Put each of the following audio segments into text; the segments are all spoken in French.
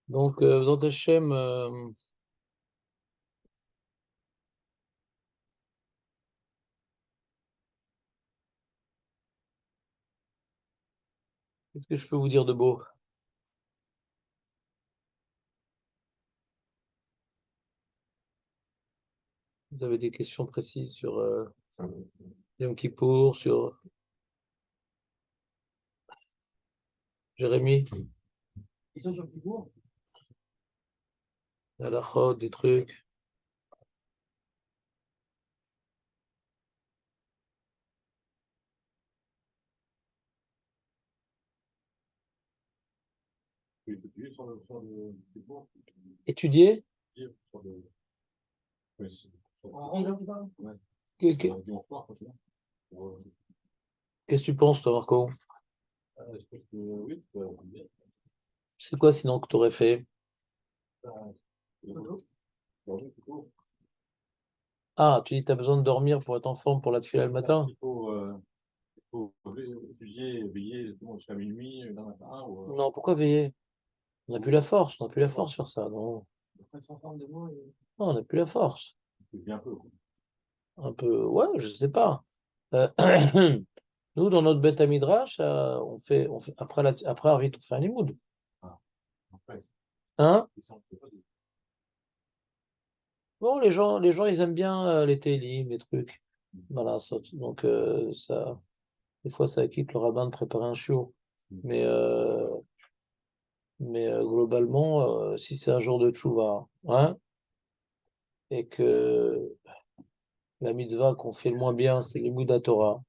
Donc, dans Hachem, qu'est-ce que je peux vous dire de beau? Vous avez des questions précises sur Yom Kippour, sur Jérémie, Question sur Kippour. la Halachot, des trucs. Oui, étudier sur le Kippour. Étudier? Sur le. Oui, en rang, tu parles? Ouais. Qu'est- qu'est- Dimanche soir, forcément. Qu'est-ce que tu penses, toi, Marco? Je pense que oui, c'est bien. C'est quoi sinon que tu aurais fait? Photo. Manger, Kippour. Ah, tu dis que tu as besoin de dormir pour être en forme pour la tefila le matin? Il faut étudier, veiller justement jusqu'à minuit, le matin, ou. Non, pourquoi veiller? On n'a plus la force, on n'a plus la force sur ça, non. Après, sans forme de mots, Non, on n'a plus la force. c'est bien peu, quoi. Un peu, ouais, je sais pas. Euh, Nous, dans notre bête à Midrash, on fait après Arvit, on fait un limoud. Ah, après, Hein? ils sont pas de. Bon, les gens, ils aiment bien les télim, les trucs. Voilà, donc des fois, ça quitte le rabbin de préparer un shiur. Mais, globalement, si c'est un jour de tchouva, hein, et que la mitzvah qu'on fait le moins bien, c'est l'imoud Torah.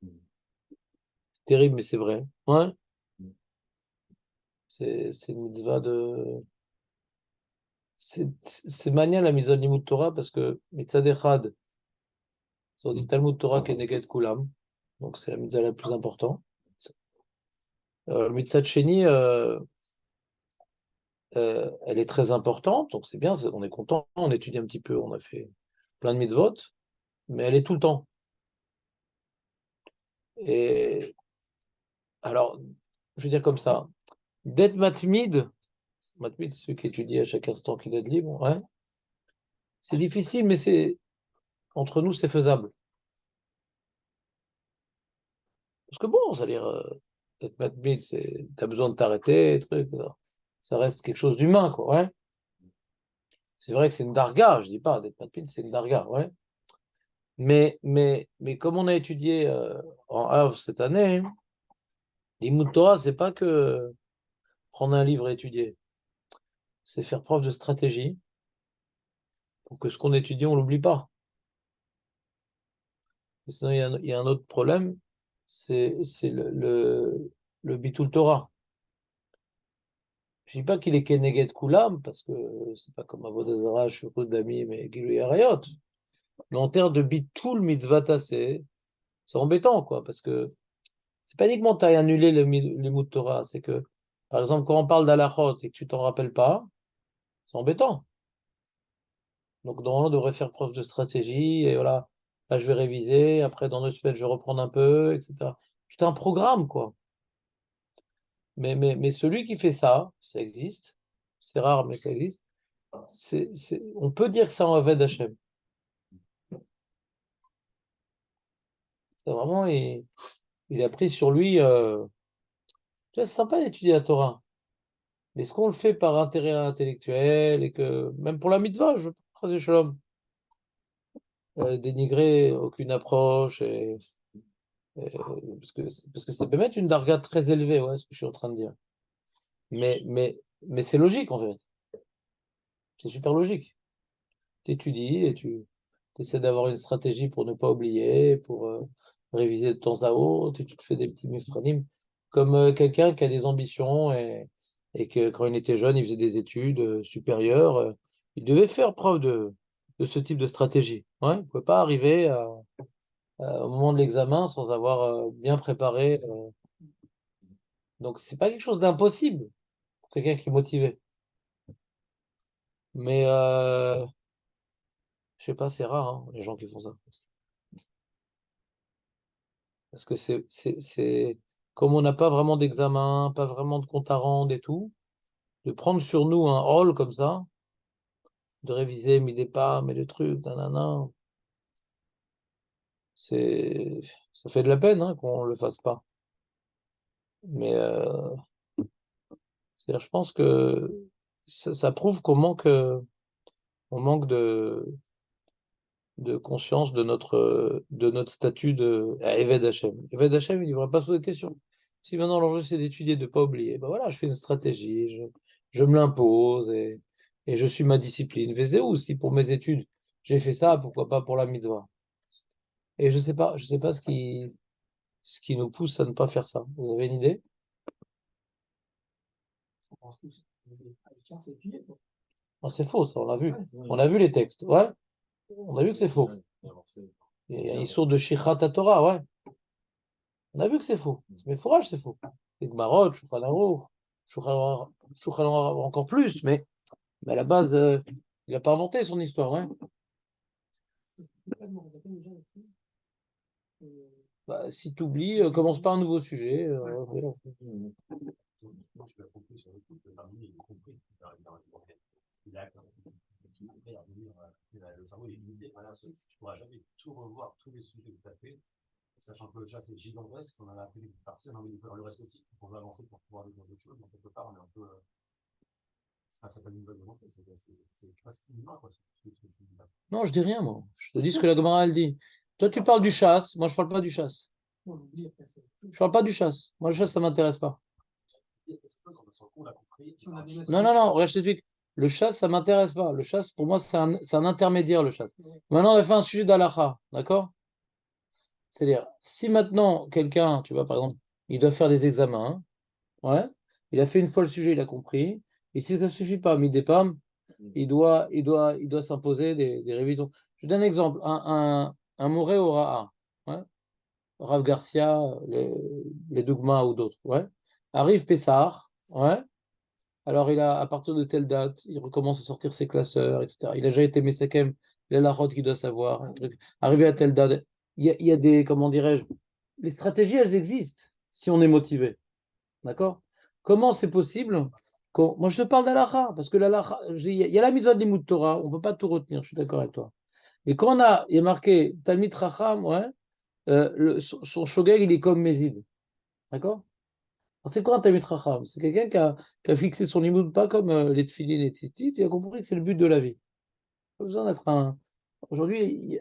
C'est terrible, mais c'est vrai. Ouais, c'est une mitzvah de. C'est manial la mitzvah de l'imoud Torah parce que mitzvah echad, c'est dit Talmud Torah keneged kulam. Donc, c'est la mitzvah la plus importante. Le mitzvah sheni, elle est très importante, donc c'est bien, on est content, on étudie un petit peu, on a fait plein de mitzvot, mais elle est tout le temps. Et alors, je veux dire comme ça, d'être matmid, c'est celui qui étudie à chaque instant qu'il est libre, ouais, c'est difficile, mais entre nous, c'est faisable. Parce que bon, c'est-à-dire, d'être matmid, t'as besoin de t'arrêter, truc, ça reste quelque chose d'humain, quoi, ouais. C'est vrai que c'est une darga, je dis pas, d'être matmid, c'est une darga, ouais. Mais comme on a étudié en Havre cette année, l'Imout Torah, c'est pas que prendre un livre et étudier, c'est faire preuve de stratégie pour que ce qu'on étudie, on l'oublie pas. Et sinon, il y a un autre problème, c'est le Bitul Torah. Je dis pas qu'il est Keneged Kulam, parce que c'est pas comme Avodah Zarah, Shukut Damim et Gilui Arayot. Mais en termes de Bitul Mitzvata, c'est embêtant, quoi, parce que c'est pas uniquement que tu as annulé les mots de Torah, c'est que, par exemple, quand on parle d'Alachot et que tu t'en rappelles pas, c'est embêtant. Donc, normalement, on devrait faire preuve de stratégie, et voilà, là, je vais réviser, après, dans 2 semaines, je vais reprendre un peu, etc. C'est un programme, quoi. Mais celui qui fait ça, ça existe, c'est rare, mais ça existe, on peut dire que c'est un Aved Hashem. C'est vraiment, il a pris sur lui, tu vois, c'est sympa d'étudier la Torah. Mais est-ce qu'on le fait par intérêt intellectuel et que, même pour la mitzvah, je veux pas, Chas Shalom, dénigrer aucune approche parce que ça peut mettre une darga très élevée, ouais, ce que je suis en train de dire. Mais c'est logique en fait. C'est super logique. Tu étudies et tu essaies d'avoir une stratégie pour ne pas oublier, pour réviser de temps à autre, et tu te fais des petits mifranim. Comme quelqu'un qui a des ambitions et que quand il était jeune, il faisait des études supérieures, il devait faire preuve de ce type de stratégie. Ouais, il ne pouvait pas arriver au moment de l'examen sans avoir bien préparé. Donc, c'est pas quelque chose d'impossible pour quelqu'un qui est motivé. Mais je sais pas, c'est rare, hein, les gens qui font ça. Parce que comme on n'a pas vraiment d'examen, pas vraiment de compte à rendre et tout, de prendre sur nous un rôle comme ça, de réviser mes départs, mais le truc, nanana, ça fait de la peine hein, qu'on le fasse pas. Mais c'est-à-dire, je pense que ça prouve on manque de conscience de notre statut de Eved Hashem. Eved Hashem, il ne devrait pas se poser de questions. Si maintenant l'enjeu c'est d'étudier, de ne pas oublier, ben voilà, je fais une stratégie, je me l'impose et je suis ma discipline. Vezéou, si pour mes études j'ai fait ça, pourquoi pas pour la mitzvah? Et je sais pas ce qui nous pousse à ne pas faire ça. Vous avez une idée? Non, c'est faux, ça, on l'a vu. On a vu les textes, ouais. On a vu que c'est faux. Il y a une source de Shichat Torah, ouais. On a vu que c'est faux. Mais fourrage, c'est faux. Et Gmarot, Shulchan Aruch, Shulchan Aruch encore plus, mais à la base, il n'a pas inventé son histoire, ouais. Bah, si tu oublies, commence pas un nouveau sujet. Ouais. Moi, je l'ai compris sur le coup, que Marvin, il a compris qu'il arrive dans le il a compris à venir, le cerveau est limité par la suite. Tu ne pourras jamais tout revoir, tous les sujets que tu as fait, sachant que le chat, c'est gigantesque, on en a appris des parties, on a envie de faire le reste aussi, pour avancer, pour pouvoir découvrir d'autres choses. Donc, quelque part, on est un peu. Ça s'appelle une bonne volonté, c'est presque inhumain, quoi, ce que tu dis là. Non, je dis rien, moi. Je te dis ce que la Gemara, elle dit. Toi, tu parles du chasse, moi, je parle pas du chasse. Je parle pas du chasse. Moi, le chasse, ça m'intéresse pas. Non, non, non, regarde, je t'explique. Le chasse, ça m'intéresse pas. Le chasse, pour moi, c'est un intermédiaire, le chasse. Maintenant, on a fait un sujet d'Alaha, d'accord? C'est-à-dire, si maintenant, quelqu'un, tu vois, par exemple, il doit faire des examens, hein, ouais, il a fait une fois le sujet, il a compris, et si ça ne suffit pas, mis des pommes, il doit s'imposer des révisions. Je donne un exemple, un Moré au Ra'a, ouais, Rav Garcia, les Dougmas ou d'autres, ouais, arrive Pessah, ouais, alors il a, à partir de telle date, il recommence à sortir ses classeurs, etc. Il a déjà été Mesekem, il a la route qu'il doit savoir, un truc. Arrivé à telle date, il y a des, comment dirais-je, les stratégies, elles existent si on est motivé. D'accord? Comment c'est possible moi, je te parle d'Alaha, parce que l'Alaha, il y a la mitzvah de Limud Torah, on ne peut pas tout retenir, je suis d'accord avec toi. Et quand il y a marqué Talmid Racham, ouais, son shogeg, il est comme Mézid. D'accord? Alors, c'est quoi un Talmid Racham? C'est quelqu'un qui a fixé son limud pas comme les tefillin et les tzitzit, il a compris que c'est le but de la vie. Pas besoin d'être un. Aujourd'hui,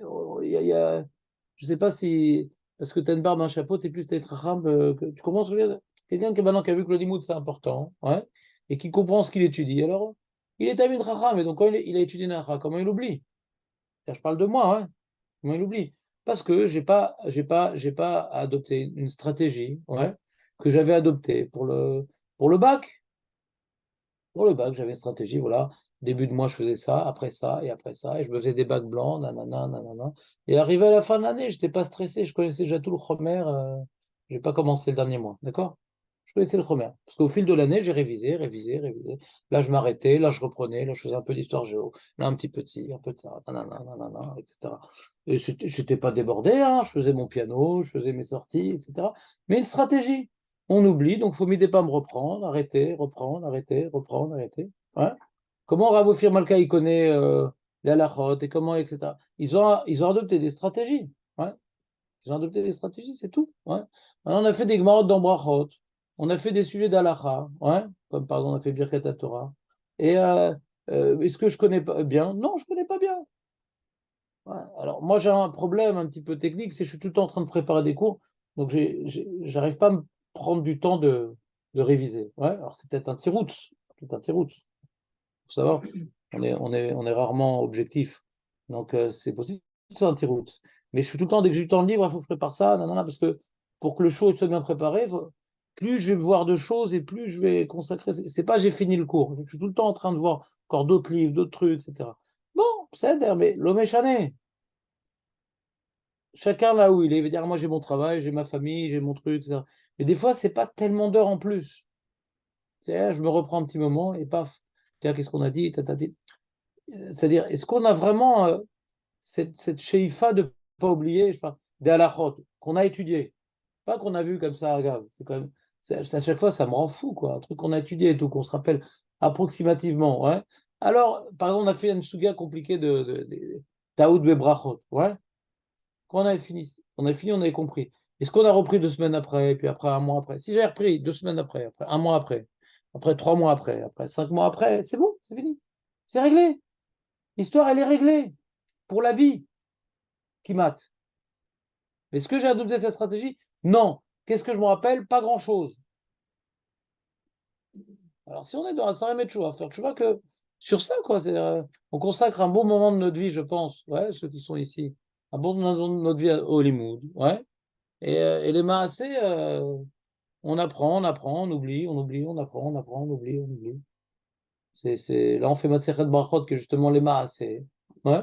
je sais pas si, parce que tu as une barbe, un chapeau, tu es plus Racham, tu commences à dire, quelqu'un qui maintenant qui a vu que le limoud c'est important, ouais, et qui comprend ce qu'il étudie. Alors, il est Talmid Racham, et donc quand il a étudié Nahara, comment il oublie? Je parle de moi, ouais. Comment il oublie? Parce que j'ai pas adopté une stratégie, ouais, que j'avais adoptée pour le bac. Pour le bac, j'avais une stratégie, voilà. Début de mois, je faisais ça, après ça, et je me faisais des bacs blancs, nanana, nanana. Et arrivé à la fin de l'année, je n'étais pas stressé, je connaissais déjà tout le Khomer, je n'ai pas commencé le dernier mois, d'accord? Je connaissais le Khomer. Parce qu'au fil de l'année, j'ai révisé, révisé, révisé. Là, je m'arrêtais, là, je reprenais, là, je faisais un peu d'histoire géo, là, un petit peu de ci, un peu de ça, nanana, nanana, etc. Et j'étais pas débordé, hein, je faisais mon piano, je faisais mes sorties, etc. Mais une stratégie. On oublie, donc faut m'aider pas à me reprendre, arrêter, reprendre, arrêter, reprendre, arrêter. Ouais. Comment Rav Ophir Malka il connaît les halachot et comment, etc. Ils ont adopté des stratégies. Ouais. Ils ont adopté des stratégies, c'est tout. Ouais. Maintenant, on a fait des Gemarot dans Brachot, on a fait des sujets d'halacha, ouais. Comme par exemple on a fait Birkat Torah. Et est-ce que je connais pas bien? Non, je connais pas bien. Ouais. Alors moi j'ai un problème un petit peu technique, c'est que je suis tout le temps en train de préparer des cours, donc j'arrive pas à me prendre du temps de réviser. Ouais, alors c'est peut-être un tirout, c'est un tirout. Faut savoir, on est rarement objectif, donc c'est possible que c'est un tirout. Mais je suis tout le temps, dès que j'ai du temps libre, il faut que je prépare ça, nanana, parce que pour que le show soit bien préparé, plus je vais voir de choses et plus je vais consacrer. C'est pas j'ai fini le cours, je suis tout le temps en train de voir encore d'autres livres, d'autres trucs, etc. Bon, c'est mais l'homme est chané. Chacun là où il est. Il veut dire, moi j'ai mon travail, j'ai ma famille, j'ai mon truc, etc. Mais des fois, c'est pas tellement d'heures en plus. C'est-à-dire, je me reprends un petit moment et paf, tiens, qu'est-ce qu'on a dit, tatati. C'est-à-dire, est-ce qu'on a vraiment cette sheifa de pas oublier, enfin, des halachot qu'on a étudié, pas qu'on a vu comme ça, regarde, c'est quand même, à chaque fois, ça me rend fou, quoi, un truc qu'on a étudié et tout, qu'on se rappelle. approximativement, ouais. Alors, par exemple, on a fait une souga compliquée de Taoud Bebrachot, ouais. Quand on a fini, on avait compris. Est-ce qu'on a repris 2 semaines après, et puis après un mois après? Si j'ai repris 2 semaines après un mois après 3 mois après 5 mois après, c'est bon, c'est fini. C'est réglé. L'histoire, elle est réglée. Pour la vie, qui mate. Est-ce que j'ai adopté cette stratégie? Non. Qu'est-ce que je me rappelle? Pas grand-chose. Alors, si on est dans un Sarim Tchouva, faire tchouva que sur ça, quoi. On consacre un bon moment de notre vie, je pense, ouais, ceux qui sont ici, un bon moment de notre vie au Limoud, ouais. Et les Maasé, on apprend, on oublie, on oublie, on apprend, on apprend, on oublie, on oublie. Là, on fait Masechet Brachot, que justement les Maasé, ouais.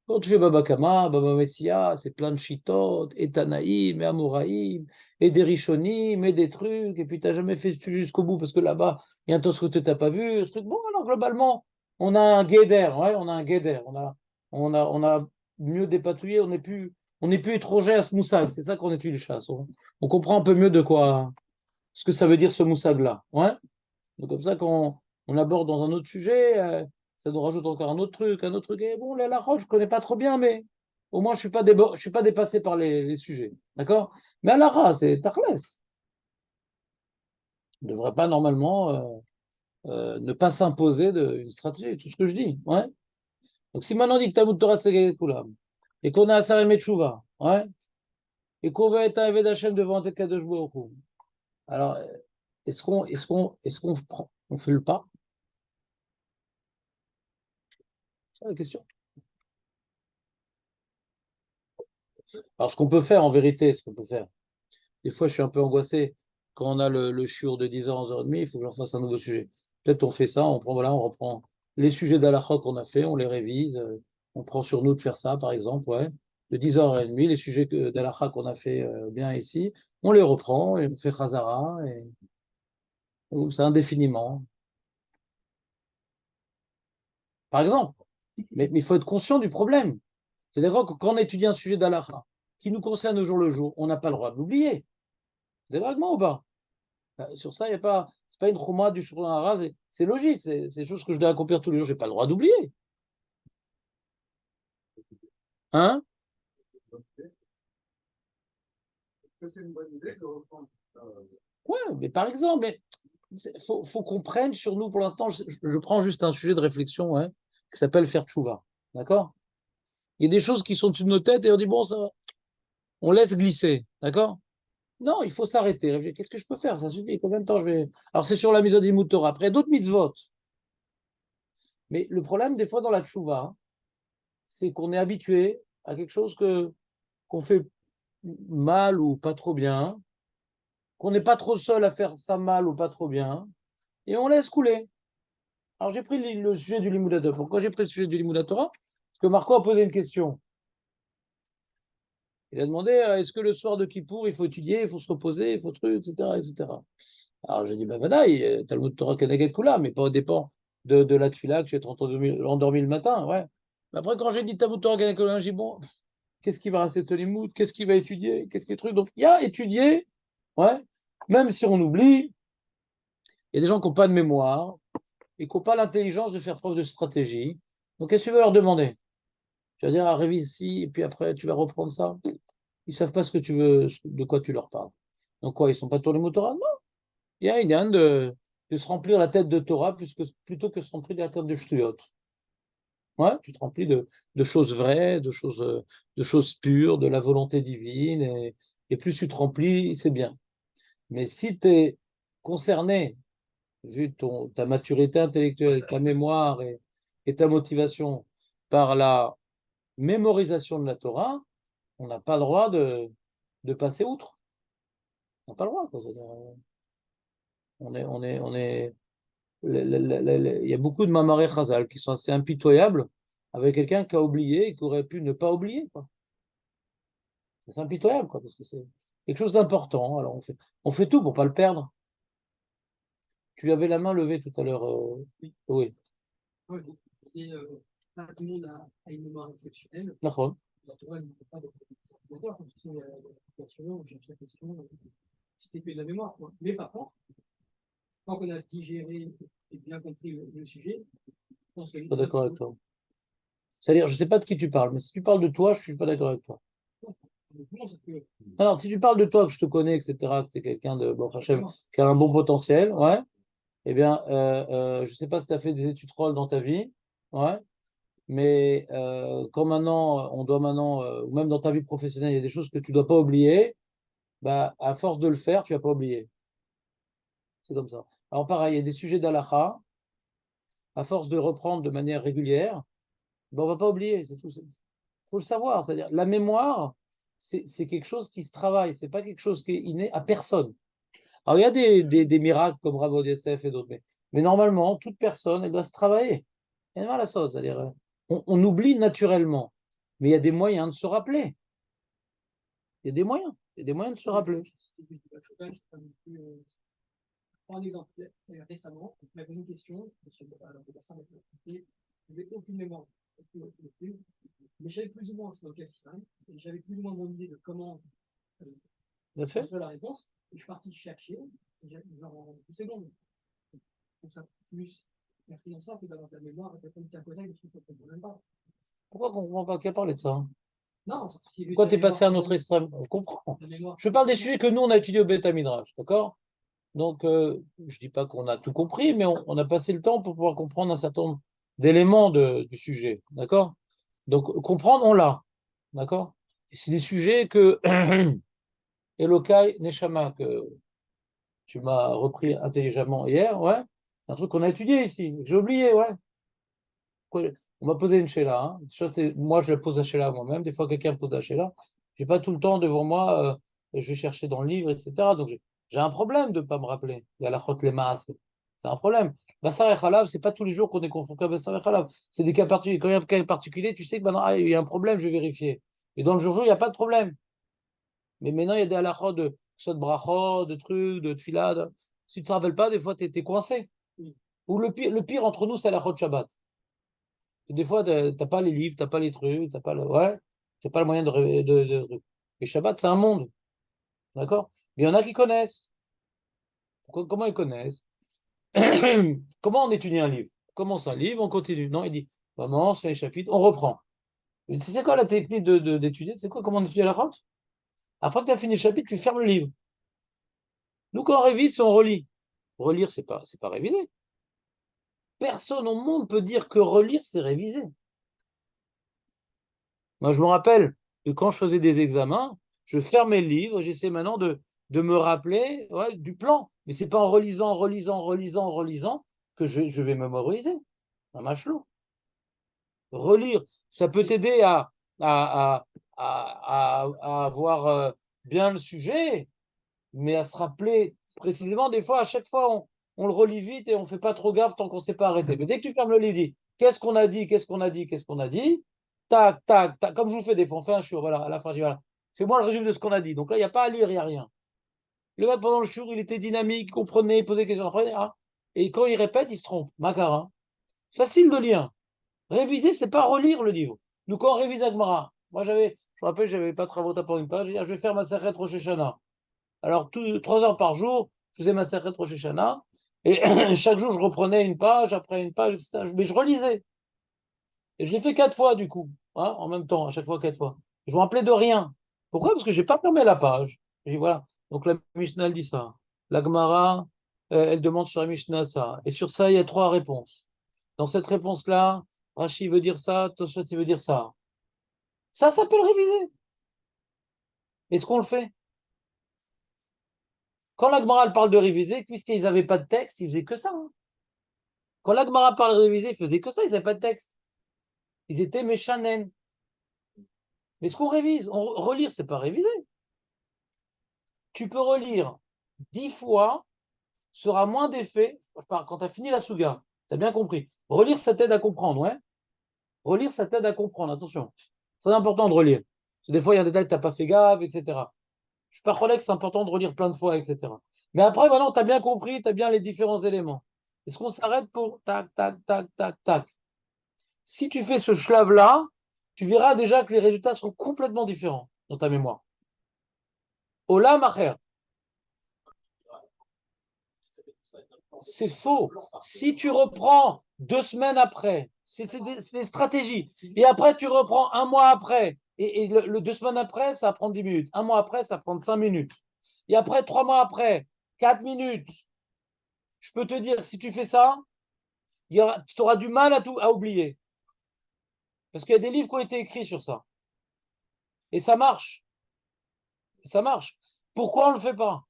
Quand tu fais Baba Kama, Baba Metsia, c'est plein de chitotes, et Tanaïm, et Amoraïm, et des Rishonim, et des trucs, et puis t'as jamais fait jusqu'au bout, parce que là-bas, il y a un Tosfot que t'as pas vu, ce truc. Bon, alors globalement, on a un guéder, ouais, on a un guéder, on a mieux dépatouillé, on n'est plus étranger à ce moussag, c'est ça qu'on étudie le chasse. On comprend un peu mieux de quoi, ce que ça veut dire ce moussag-là, ouais. Donc comme ça, quand on aborde dans un autre sujet, ça nous rajoute encore un autre truc. Et bon, la roche, je connais pas trop bien, mais au moins, je suis pas dépassé par les sujets. D'accord? Mais à la c'est Tarles. Ne devrait pas normalement ne pas s'imposer une stratégie, tout ce que je dis. Ouais. Donc si maintenant on dit que Talmud Torah c'est Koulam, et qu'on a Asar et Tchouva, ouais, et qu'on veut être un Eved Hashem devant Kadosh Baruch Hu, alors on fait le pas? C'est la question. Alors, ce qu'on peut faire, en vérité, ce qu'on peut faire, des fois, je suis un peu angoissé quand on a le shiur de 10h, 11h30, il faut que j'en fasse un nouveau sujet. Peut-être on fait ça, voilà, on reprend les sujets d'Alakha qu'on a fait, on les révise, on prend sur nous de faire ça, par exemple, ouais. De 10h30, les sujets d'Alakha qu'on a fait bien ici, on les reprend et on fait Khazara, et c'est indéfiniment, par exemple. Mais il faut être conscient du problème. C'est-à-dire que quand on étudie un sujet d'Alakha qui nous concerne au jour le jour, on n'a pas le droit de l'oublier. Vous êtes d'accord avec moi ou pas? Sur ça, c'est pas une chouma du Shulchan Aruch, c'est logique, c'est des choses que je dois accomplir tous les jours, j'ai pas le droit d'oublier. Hein? C'est une bonne idée de reprendre. Ouais, mais par exemple, faut qu'on prenne sur nous pour l'instant, je prends juste un sujet de réflexion, ouais, qui s'appelle faire tchouva. D'accord? Il y a des choses qui sont au-dessus de nos têtes et on dit, bon, ça va, on laisse glisser. D'accord? Non, il faut s'arrêter. Réfléchir. Qu'est-ce que je peux faire? Ça suffit. Combien de temps je vais. Alors, c'est sur la mitzvah d'Imut Torah. Après, d'autres mitzvot. Mais le problème, des fois, dans la tchouva, c'est qu'on est habitué à quelque chose qu'on fait mal ou pas trop bien, qu'on n'est pas trop seul à faire ça mal ou pas trop bien, et on laisse couler. Alors j'ai pris le sujet du Limoudat Torah. Pourquoi j'ai pris le sujet du Limoudat Torah? Parce que Marco a posé une question. Il a demandé est-ce que le soir de Kippour, il faut étudier, il faut se reposer, il faut truc, etc. etc. Alors j'ai dit ben voilà, Talmud Torah Keneget Kula, mais pas au dépend de la tefila que tu es endormi le matin. Ouais. Mais après, quand j'ai dit Talmud Torah Keneget Kula, j'ai dit bon, qu'est-ce qui va rester de ce Limoud? Qu'est-ce qu'il va étudier? Qu'est-ce qui est truc? Donc il y a étudier, ouais, même si on oublie, il y a des gens qui n'ont pas de mémoire et qui n'ont pas l'intelligence de faire preuve de stratégie. Donc, qu'est-ce que tu veux leur demander? Tu vas dire, ah, révise ici, et puis après, tu vas reprendre ça. Ils ne savent pas ce que tu veux, de quoi tu leur parles. Donc, quoi, ils ne sont pas tournés Torah? Non. Il y a une idée de se remplir la tête de Torah plutôt que se remplir la tête de Shtuyot. Ouais, tu te remplis de choses vraies, de choses pures, de la volonté divine, et plus tu te remplis, c'est bien. Mais si tu es concerné vu ta maturité intellectuelle, ta mémoire et ta motivation par la mémorisation de la Torah, on n'a pas le droit de passer outre. On n'a pas le droit, quoi. Il y a beaucoup de Mamaré Chazal qui sont assez impitoyables avec quelqu'un qui a oublié et qui aurait pu ne pas oublier, quoi. C'est impitoyable, quoi, parce que c'est quelque chose d'important. Alors on fait tout pour pas le perdre. Tu avais la main levée tout à l'heure. Oui. Ouais, et pas tout le monde a une mémoire exceptionnelle. D'accord. La Torah ne peut pas d'être d'accord, parce que c'est l'application, on cherche la question, si t'es fait de la mémoire, quoi. Mais par contre, tant qu'on a digéré et bien compris le sujet, je pense que Je suis pas d'accord avec toi. C'est-à-dire, je ne sais pas de qui tu parles, mais si tu parles de toi, je ne suis pas d'accord avec toi. non, c'est que Alors, si tu parles de toi, que je te connais, etc., que tu es quelqu'un de bon, Hachem, simplement, qui a un bon potentiel, ouais, eh bien, je ne sais pas si tu as fait des études troll dans ta vie, ouais, mais quand maintenant, on doit maintenant, ou même dans ta vie professionnelle, il y a des choses que tu ne dois pas oublier, bah, à force de le faire, tu ne vas pas oublier. C'est comme ça. Alors, pareil, il y a des sujets d'halakha, à force de reprendre de manière régulière, ben, on ne va pas oublier, c'est tout. Il faut le savoir, c'est-à-dire, la mémoire, c'est quelque chose qui se travaille, c'est pas quelque chose qui est inné à personne. Alors, il y a des miracles comme Rabbi Yosef et d'autres, mais normalement, toute personne, elle doit se travailler. Il y a mal à ça, c'est-à-dire, on oublie naturellement, mais il y a des moyens de se rappeler. Il y a des moyens, il y a des moyens de se rappeler. Prends un exemple. Récemment, on m'avait une question, monsieur le bassin m'a expliqué, je n'avais aucune mémoire, mais j'avais plus ou moins dans quel système, et j'avais plus ou moins mon idée de comment construire la réponse, et je suis parti chercher, genre en 10 secondes. Donc ça plus merci dans ça que d'avoir de la mémoire, et comme tu as posé, je ne comprends même pas. Pourquoi on ne comprend pas qui a parlé de ça? Non, si Pourquoi tu es passé à un autre extrême? On comprend. Je parle des sujets que nous, on a étudiés au Beth Midrash, d'accord? Donc, je ne dis pas qu'on a tout compris, mais on a passé le temps pour pouvoir comprendre un certain nombre d'éléments du sujet, d'accord? Donc, comprendre, on l'a, d'accord? Et c'est des sujets que Elokai Neshama, que tu m'as repris intelligemment hier, ouais, c'est un truc qu'on a étudié ici, j'ai oublié, ouais. On m'a posé une Sheila, hein. Moi, je la pose la Sheila moi-même, des fois, quelqu'un me pose la Sheila, j'ai pas tout le temps devant moi, je vais chercher dans le livre, etc. Donc, j'ai un problème de ne pas me rappeler. Il y a la Chot Lema, c'est un problème. Bassar et Khalav, c'est pas tous les jours qu'on est confronté à Bassar et Khalav. C'est des cas particuliers. Quand il y a un cas particulier, tu sais que maintenant, il y a un problème, je vais vérifier. Et dans le jour, il n'y a pas de problème. Mais maintenant, il y a des halachot de soit de brachot, de trucs, de tfila. Si tu ne te rappelles pas, des fois, tu es coincé. Ou le pire entre nous, c'est la Chot Shabbat. Et des fois, tu n'as pas les livres, tu n'as pas les trucs, t'as pas le moyen de. Et Shabbat, c'est un monde. D'accord? Mais il y en a qui connaissent. Comment ils connaissent? Comment on étudie un livre? On commence un livre, on continue. Non, il dit, maman, on se fait les chapitres, on reprend. C'est quoi la technique d'étudier? C'est quoi comment on étudie la route? Après que tu as fini le chapitre, tu fermes le livre. Nous, quand on révise, c'est on relit. Relire, c'est pas réviser. Personne au monde peut dire que relire, c'est réviser. Moi, je me rappelle que quand je faisais des examens, je fermais le livre, j'essaie maintenant de me rappeler du plan. Mais c'est pas en relisant que je vais mémoriser. Un machelot. Relire, ça peut t'aider à, à avoir bien le sujet, mais à se rappeler précisément, des fois, à chaque fois, on le relit vite et on ne fait pas trop gaffe tant qu'on ne s'est pas arrêté. Mais dès que tu fermes le livre, dis, qu'est-ce qu'on a dit, qu'est-ce qu'on a dit, qu'est-ce qu'on a dit, tac, tac, tac, comme je vous fais des fois, on fait un show, voilà, à la fin, je dis, voilà, fais-moi le résumé de ce qu'on a dit. Donc là, il n'y a pas à lire, il n'y a rien. Le mec, pendant le show, il était dynamique, il comprenait, il posait des questions, après, ah, et quand il répète, il se trompe. Macarin. Facile de lire. Réviser, c'est pas relire le livre. Nous, quand on révise Agmara, moi, je me rappelle, j'avais pas travaillé pour une page, je vais faire ma Sachet Rosh Hashanah. Alors, 3 heures par jour, je faisais ma Sachet Rosh Hashanah, et chaque jour, je reprenais une page après une page, etc. Mais je relisais. Et je l'ai fait 4 fois, du coup, hein, en même temps, à chaque fois 4 fois. Je me rappelais de rien. Pourquoi? Parce que j'ai pas fermé la page. Et voilà. Donc, la Mishnah, elle dit ça. La Gemara, elle demande sur la Mishnah ça. Et sur ça, il y a 3 réponses. Dans cette réponse-là, Rashi veut dire ça, Tosfot il veut dire ça. Ça s'appelle réviser. Est-ce qu'on le fait? Quand la Gemara parle de réviser, puisqu'ils n'avaient pas de texte, ils faisaient que ça, hein. Quand la Gemara parle de réviser, ils faisaient que ça, ils n'avaient pas de texte. Ils étaient méchanen. Mais ce qu'on révise, relire, c'est pas réviser. Tu peux relire 10 fois, sera moins d'effet quand tu as fini la souga. Tu as bien compris. Relire, ça t'aide à comprendre, ouais. Relire, ça t'aide à comprendre, attention. C'est important de relire. Parce que des fois, il y a des détails que tu n'as pas fait gaffe, etc. Je suis pas relais que c'est important de relire plein de fois, etc. Mais après, maintenant, tu as bien compris, tu as bien les différents éléments. Est-ce qu'on s'arrête pour tac, tac, tac, tac, tac? Si tu fais ce schlave-là, tu verras déjà que les résultats sont complètement différents dans ta mémoire. Olam acher. C'est faux. Si tu reprends 2 semaines après, c'est des stratégies. Et après, tu reprends un mois après. Et le 2 semaines après, ça va prendre 10 minutes. Un mois après, ça va prendre 5 minutes. Et après, 3 mois après, 4 minutes. Je peux te dire, si tu fais ça, tu auras du mal à oublier. Parce qu'il y a des livres qui ont été écrits sur ça. Et ça marche. Ça marche. Pourquoi on ne le fait pas?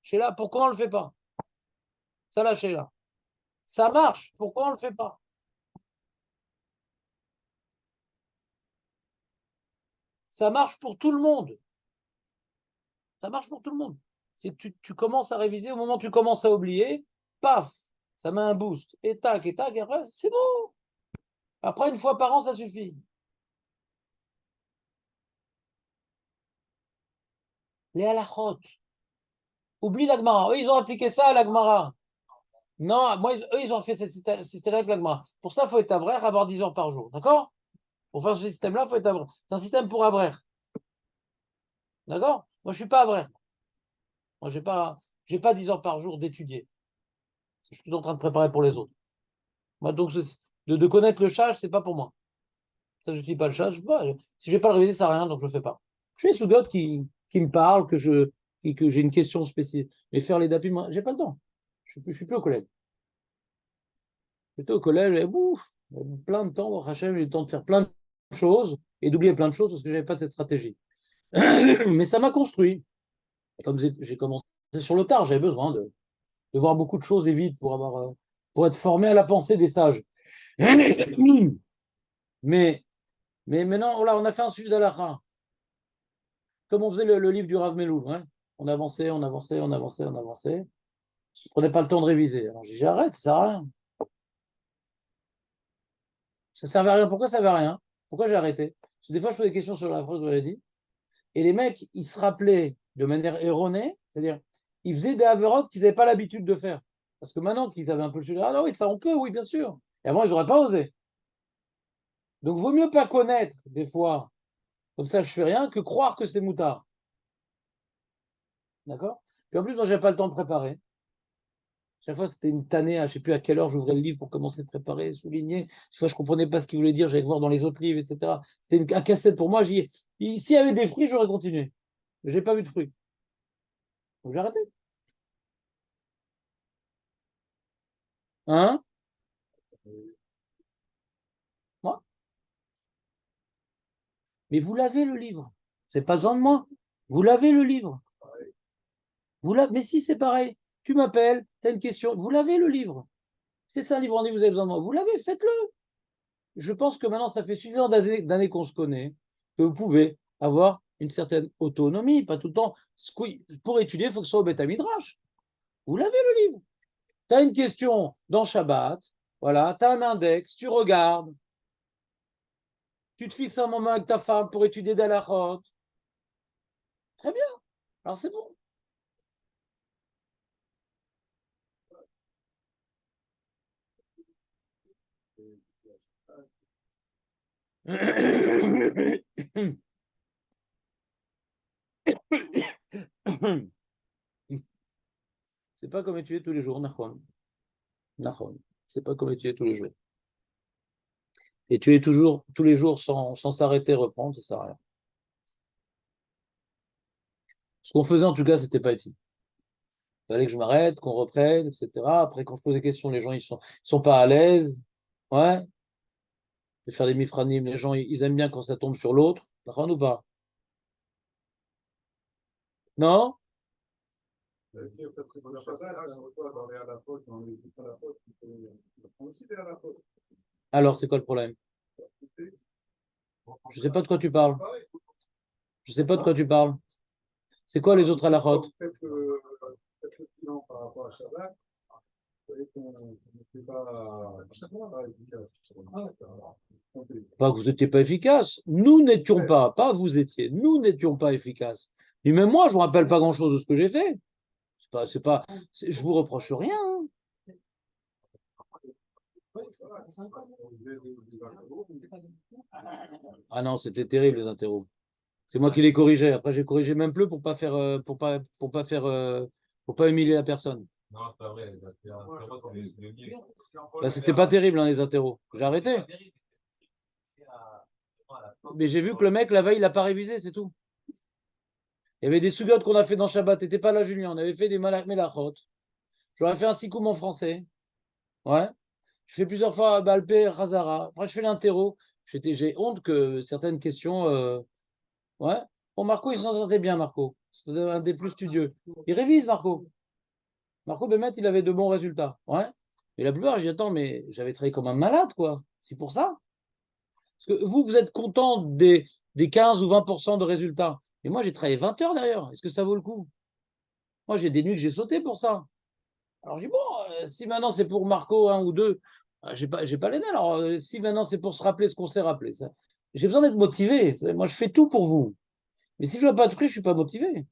Sheila, pourquoi on ne le fait pas? Ça là, Sheila. Ça marche. Pourquoi on ne le fait pas? Ça marche pour tout le monde. Ça marche pour tout le monde. C'est que tu commences à réviser, au moment où tu commences à oublier, paf, ça met un boost. Et tac, et après, c'est bon. Après, une fois par an, ça suffit. Les halachot. Oublie la Gemara. Eux, ils ont appliqué ça à la Gemara. Non, eux, ils ont fait cette système avec la Gemara. Pour ça, il faut être avraire, avoir 10 heures par jour. D'accord? Pour faire ce système-là, il faut être avraire. C'est un système pour avraire. D'accord? Moi, je ne suis pas avraire. Moi, j'ai pas 10 heures par jour d'étudier. Je suis en train de préparer pour les autres. Moi, donc, de connaître le chage, c'est pas pour moi. Ça, je ne dis pas le chage. Si je vais pas le réviser, ça sert à rien, donc je le fais pas. Je suis sous qui me parle, que j'ai une question spécifique. Mais faire les dapis, moi, j'ai pas le temps. Je suis plus au collège. J'étais au collège, et plein de temps, Rachel, j'ai eu le temps de faire plein de choses et d'oublier plein de choses parce que j'avais pas cette stratégie. Mais ça m'a construit. Comme j'ai commencé sur le tard, j'avais besoin de voir beaucoup de choses et vite pour être formé à la pensée des sages. Mais maintenant, là, on a fait un sujet d'Alakha. Comme on faisait le livre du Rav Melou, hein. On avançait, on avançait, on avançait, on avançait. Je prenais pas le temps de réviser. Alors j'ai dit, j'arrête, ça sert à rien. Ça servait à rien. Pourquoi ça servait à rien? Pourquoi j'ai arrêté? Parce que des fois, je posais des questions sur la phrase que j'avais dit. Et les mecs, ils se rappelaient de manière erronée, c'est-à-dire, ils faisaient des avérotes qu'ils n'avaient pas l'habitude de faire. Parce que maintenant qu'ils avaient un peu le sujet, ah non, oui, ça on peut, oui, bien sûr. Et avant, ils n'auraient pas osé. Donc, vaut mieux pas connaître, des fois, comme ça, je fais rien, que croire que c'est moutard. D'accord? Puis en plus, moi, j'avais pas le temps de préparer. Chaque fois, c'était une tannée, je ne sais plus à quelle heure j'ouvrais le livre pour commencer à préparer, souligner. Chaque fois, je ne comprenais pas ce qu'il voulait dire, j'allais voir dans les autres livres, etc. C'était un casse-tête pour moi. S'il y avait des fruits, j'aurais continué. Mais j'ai pas vu de fruits. Donc j'ai arrêté. Hein? Moi? Mais vous l'avez le livre. C'est pas besoin de moi. Vous l'avez le livre. Mais si, c'est pareil. Tu m'appelles, tu as une question. Vous l'avez le livre. C'est ça, un livre en ligne, vous avez besoin de moi. Vous l'avez, faites-le. Je pense que maintenant, ça fait suffisamment d'années qu'on se connaît, que vous pouvez avoir une certaine autonomie, pas tout le temps. Pour étudier, il faut que ce soit au Beth Midrash. Vous l'avez le livre. Tu as une question dans Shabbat, voilà, tu as un index, tu regardes, tu te fixes un moment avec ta femme pour étudier d'Alachot. Très bien. Alors c'est bon. C'est pas comme étudier tous les jours, Nahon. Nahon. C'est pas comme étudier tous les jours. Étudier toujours, tous les jours sans s'arrêter, reprendre, ça sert à rien. Ce qu'on faisait en tout cas, c'était pas utile. Il fallait que je m'arrête, qu'on reprenne, etc. Après, quand je pose des questions, les gens, ils sont pas à l'aise. Ouais. De faire des mifranim, les gens, ils aiment bien quand ça tombe sur l'autre. Nahon ou pas? Non? Alors, c'est quoi le problème? Je sais pas de quoi tu parles. Je sais pas de quoi tu parles. C'est quoi les autres halachot? Pas que vous n'étiez pas efficace. Nous n'étions pas vous étiez. Nous n'étions pas efficaces. Et même moi, je ne me rappelle pas grand-chose de ce que j'ai fait. Je vous reproche rien. Hein. Ah non, c'était terrible les interros. C'est moi qui les corrigeais. Après, j'ai corrigé même plus pour pas faire, pour pas humilier la personne. Non, c'est pas vrai. Parce que, c'est le livre. Là, c'était pas terrible, hein, les interros. J'ai arrêté. Mais j'ai vu que le mec, la veille, il n'a pas révisé, c'est tout. Il y avait des sugotes qu'on a fait dans Shabbat. T'étais pas là, Julien. On avait fait des melachot. J'aurais fait un sikoum en français. Ouais. Je fais plusieurs fois Balpé, Khazara. Après, je fais l'interro. J'ai honte que certaines questions. Ouais. Bon, Marco, il s'en sortait bien, Marco. C'était un des plus studieux. Il révise, Marco. Marco Bémet, il avait de bons résultats. Ouais. Mais la plupart, j'y attends, mais j'avais travaillé comme un malade, quoi. C'est pour ça. Parce que vous êtes content des 15 ou 20% de résultats. Et moi, j'ai travaillé 20 heures derrière. Est-ce que ça vaut le coup? Moi, j'ai des nuits que j'ai sautées pour ça. Alors, je dis, bon, si maintenant c'est pour Marco, un ou deux, j'ai pas les nerfs. Alors, si maintenant c'est pour se rappeler ce qu'on s'est rappelé, ça, j'ai besoin d'être motivé. Moi, je fais tout pour vous. Mais si je vois pas de fruits, je suis pas motivé.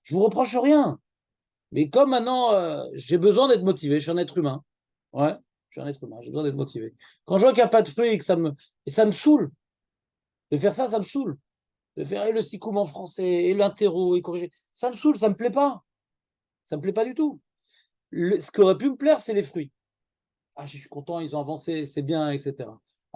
Je vous reproche rien. Mais comme maintenant, j'ai besoin d'être motivé, je suis un être humain. Ouais, je suis un être humain, j'ai besoin d'être motivé. Quand je vois qu'il n'y a pas de fruits et ça me saoule, de faire ça, ça me saoule. De faire le sikoum en français et l'interro et corriger, ça me saoule, ça me plaît pas. Ça me plaît pas du tout. Ce qui aurait pu me plaire, c'est les fruits. Ah, je suis content, ils ont avancé, c'est bien, etc.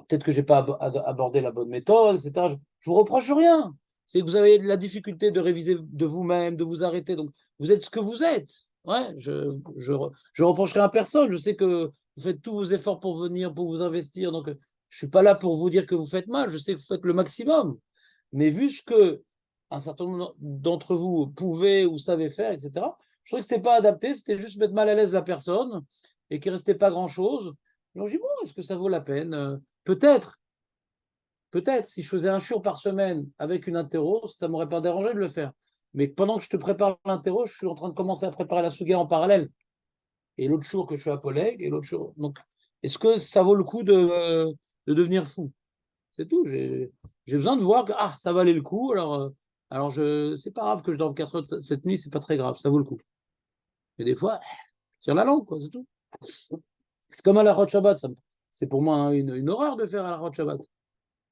Peut-être que j'ai pas abordé la bonne méthode, etc. Je vous reproche rien. C'est que vous avez la difficulté de réviser de vous-même, de vous arrêter. Donc, vous êtes ce que vous êtes. Ouais, je reprocherai à personne. Je sais que vous faites tous vos efforts pour venir, pour vous investir. Donc, je suis pas là pour vous dire que vous faites mal. Je sais que vous faites le maximum. Mais vu ce que un certain nombre d'entre vous pouvaient ou savaient faire, etc., je trouvais que ce n'était pas adapté. C'était juste mettre mal à l'aise la personne et qu'il ne restait pas grand-chose. Donc, je dis, bon, est-ce que ça vaut la peine? Peut-être, peut-être, si je faisais un jour par semaine avec une interro, ça ne m'aurait pas dérangé de le faire. Mais pendant que je te prépare l'interro, je suis en train de commencer à préparer la Suga en parallèle. Et l'autre jour que je suis à Poleg, et l'autre jour. Donc, est-ce que ça vaut le coup de devenir fou? C'est tout. J'ai besoin de voir que ah, ça valait le coup. Alors c'est pas grave que je dorme 4 heures cette nuit, c'est pas très grave, ça vaut le coup. Mais des fois, je tire la langue, quoi, c'est tout. C'est comme à la Hot Shabbat. C'est pour moi une horreur de faire à la Hot Shabbat.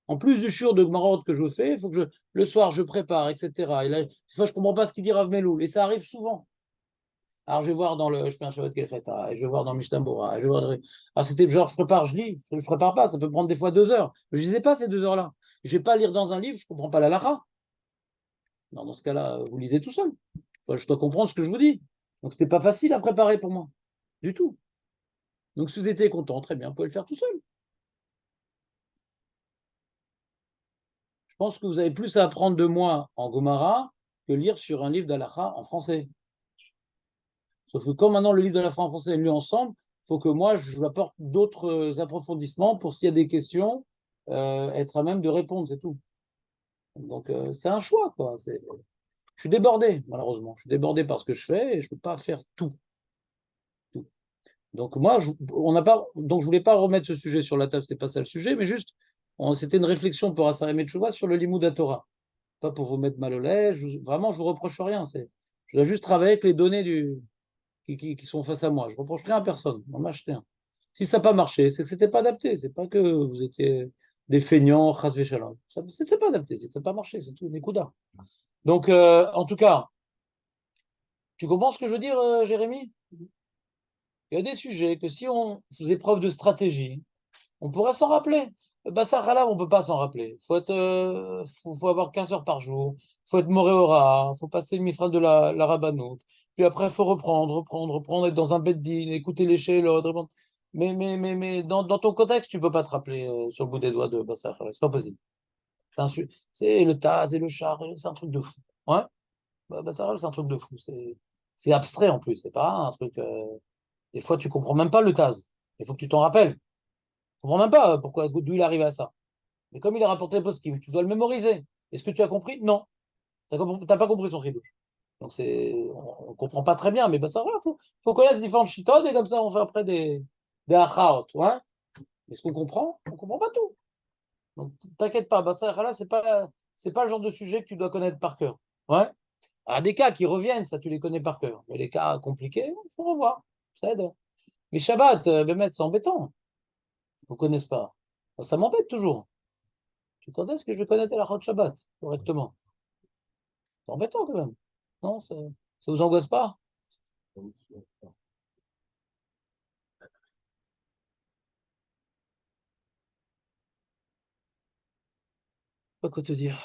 En plus du shiur de Gmarot que je fais, il faut que le soir je prépare, etc. Et là, des fois, je comprends pas ce qu'il dit Rav Meloul. Et ça arrive souvent. Alors, je vais voir je fais un Shabbat Kelcheta, et je vais voir dans Mishnah, je vais voir alors, c'était genre, je prépare, je lis. Je prépare pas, ça peut prendre des fois 2 heures. Mais je lisais pas ces 2 heures-là. Je vais pas lire dans un livre, je comprends pas la lacha. Non, dans ce cas-là, vous lisez tout seul. Enfin, je dois comprendre ce que je vous dis. Donc, c'était pas facile à préparer pour moi. Du tout. Donc, si vous étiez content, très bien, vous pouvez le faire tout seul. Je pense que vous avez plus à apprendre de moi en Gomara que lire sur un livre d'Alaha en français. Sauf que comme maintenant le livre de la France en français est lu ensemble, il faut que moi je apporte d'autres approfondissements pour s'il y a des questions, être à même de répondre, c'est tout. Donc c'est un choix, quoi. Je suis débordé, malheureusement. Je suis débordé par ce que je fais et je ne peux pas faire tout. Tout. Donc moi, on n'a pas, donc je voulais pas remettre ce sujet sur la table, c'était pas ça le sujet, mais juste, c'était une réflexion pour Asar et Tchouva sur le Limud Torah. Pas pour vous mettre mal au lait, vraiment, je vous reproche rien. Je dois juste travailler avec les données qui sont face à moi. Je ne reproche rien à personne, on mâche rien. Si ça n'a pas marché, c'est que c'était pas adapté. C'est pas que vous étiez des feignants, chas véchalom. C'est pas adapté, ça n'a pas marché, c'est tout, des coups d'art. Donc, en tout cas, tu comprends ce que je veux dire, Jérémy? Il y a des sujets que si on faisait preuve de stratégie, on pourrait s'en rappeler. Bassar Halab, on ne peut pas s'en rappeler. Faut avoir 15 heures par jour. Faut être moré ora. Faut passer le mifral de la rabbanoute. Puis après, il faut reprendre, être dans un bed din, écouter les l'autre. Répondre. Mais dans ton contexte, tu ne peux pas te rappeler sur le bout des doigts de Bassar Halab. C'est pas possible. C'est le Taz et le char, c'est un truc de fou. Ouais? Bassar Halab, c'est un truc de fou. C'est abstrait en plus. C'est pas un truc. Des fois, tu comprends même pas le Taz. Il faut que tu t'en rappelles. Je comprends même pas pourquoi, d'où il arrive à ça. Mais comme il a rapporté le post tu dois le mémoriser. Est-ce que tu as compris? Non. Tu n'as pas compris son chidouche. Donc on ne comprend pas très bien, mais ben ça va, faut connaître différentes chitodes et comme ça on fait après des achaot. Ouais. Est-ce qu'on comprend? On ne comprend pas tout. Donc t'inquiète pas, bah ça, là, c'est pas le genre de sujet que tu dois connaître par cœur. Ouais. Ah, des cas qui reviennent, ça tu les connais par cœur. Mais les cas compliqués, il faut revoir. Ça aide. Mais Shabbat, c'est embêtant. Vous ne connaissez pas. Ça m'embête toujours. Quand est-ce que je vais connaître la Chod Shabbat correctement? C'est embêtant quand même. Non, ça vous angoisse pas? Pas quoi te dire.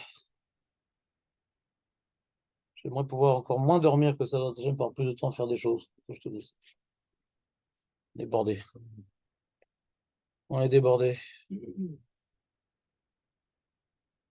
J'aimerais pouvoir encore moins dormir que ça, j'aime pas plus de temps à faire des choses, que je te dis. Débordé. On est débordé.